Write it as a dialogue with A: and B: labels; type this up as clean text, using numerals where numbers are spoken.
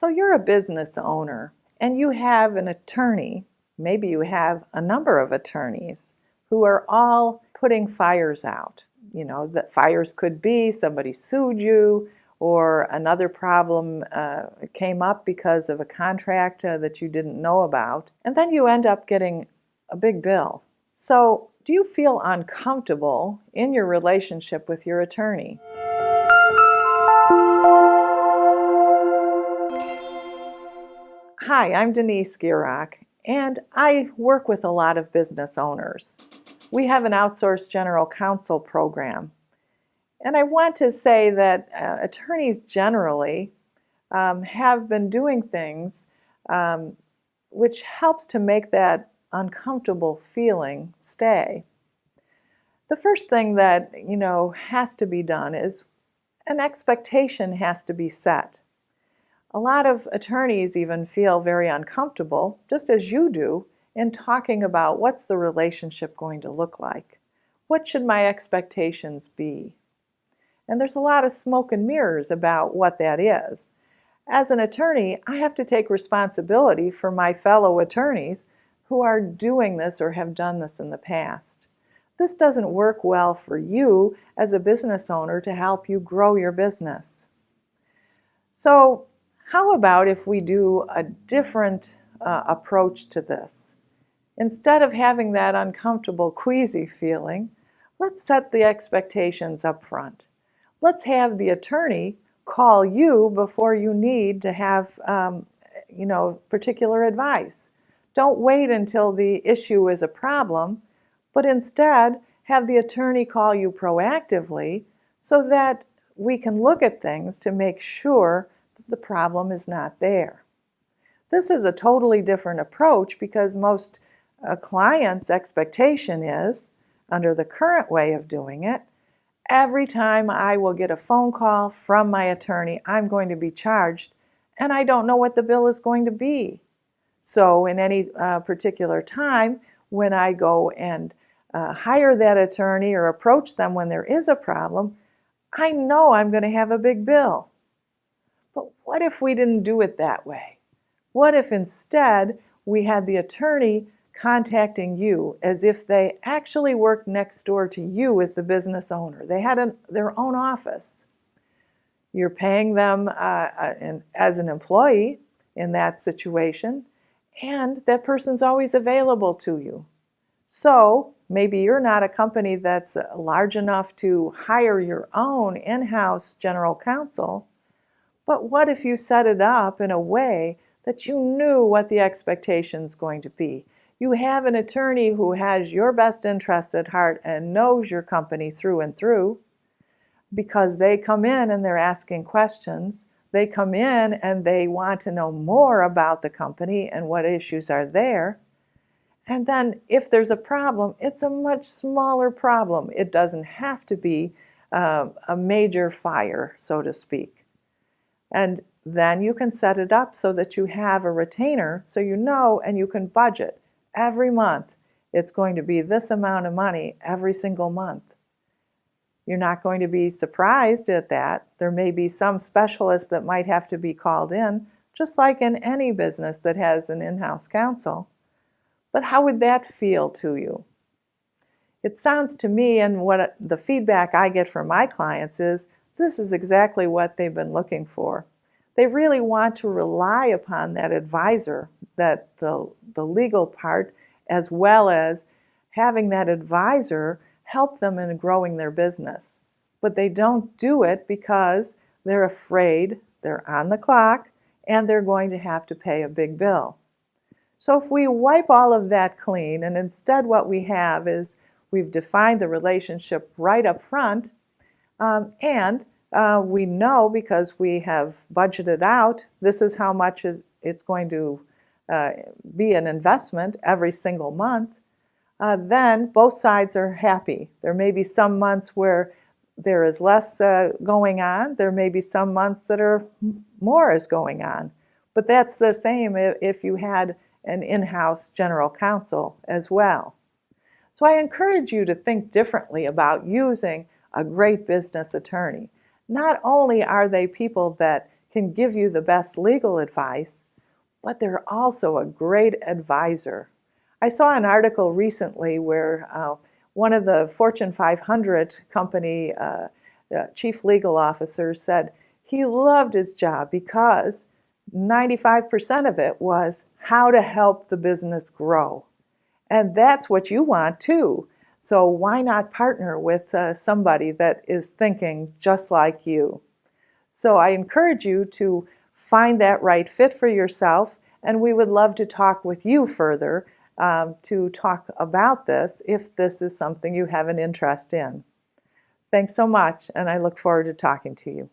A: So you're a business owner and you have an attorney, maybe you have a number of attorneys who are all putting fires out. You know, that fires could be somebody sued you or another problem came up because of a contract that you didn't know about, and then you end up getting a big bill. So do you feel uncomfortable in your relationship with your attorney? Hi, I'm Denice Gierach, and I work with a lot of business owners. We have an outsourced general counsel program. And I want to say that attorneys generally have been doing things which helps to make that uncomfortable feeling stay. The first thing that, has to be done is an expectation has to be set. A lot of attorneys even feel very uncomfortable, just as you do, in talking about what's the relationship going to look like. What should my expectations be? And there's a lot of smoke and mirrors about what that is. As an attorney, I have to take responsibility for my fellow attorneys who are doing this or have done this in the past. This doesn't work well for you as a business owner to help you grow your business. So, how about if we do a different approach to this? Instead of having that uncomfortable, queasy feeling, let's set the expectations up front. Let's have the attorney call you before you need to have, particular advice. Don't wait until the issue is a problem, but instead have the attorney call you proactively so that we can look at things to make sure the problem is not there. This is a totally different approach because most clients' expectation is, under the current way of doing it, every time I will get a phone call from my attorney, I'm going to be charged, and I don't know what the bill is going to be. So in any particular time, when I go and hire that attorney or approach them when there is a problem, I know I'm going to have a big bill. But what if we didn't do it that way? What if instead we had the attorney contacting you as if they actually worked next door to you as the business owner? They had their own office. You're paying them as an employee in that situation, and that person's always available to you. So maybe you're not a company that's large enough to hire your own in-house general counsel, but what if you set it up in a way that you knew what the expectation's going to be? You have an attorney who has your best interest at heart and knows your company through and through, because they come in and they're asking questions. They come in and they want to know more about the company and what issues are there. And then if there's a problem, it's a much smaller problem. It doesn't have to be a major fire, so to speak. And then you can set it up so that you have a retainer so you know and you can budget every month. It's going to be this amount of money every single month. You're not going to be surprised at that. There may be some specialist that might have to be called in, just like in any business that has an in-house counsel. But how would that feel to you? It sounds to me, and what the feedback I get from my clients is, this is exactly what they've been looking for. They really want to rely upon that advisor, that the legal part, as well as having that advisor help them in growing their business. But they don't do it because they're afraid they're on the clock and they're going to have to pay a big bill. So if we wipe all of that clean, and instead what we have is we've defined the relationship right up front, and we know, because we have budgeted out, this is how much it's going to be an investment every single month, then both sides are happy. There may be some months where there is less going on. There may be some months that are more is going on. But that's the same if you had an in-house general counsel as well. So I encourage you to think differently about using a great business attorney. Not only are they people that can give you the best legal advice, but they're also a great advisor. I saw an article recently where one of the Fortune 500 company chief legal officers said he loved his job because 95% of it was how to help the business grow. And that's what you want too. So why not partner with somebody that is thinking just like you? So I encourage you to find that right fit for yourself, and we would love to talk with you further to talk about this if this is something you have an interest in. Thanks so much, and I look forward to talking to you.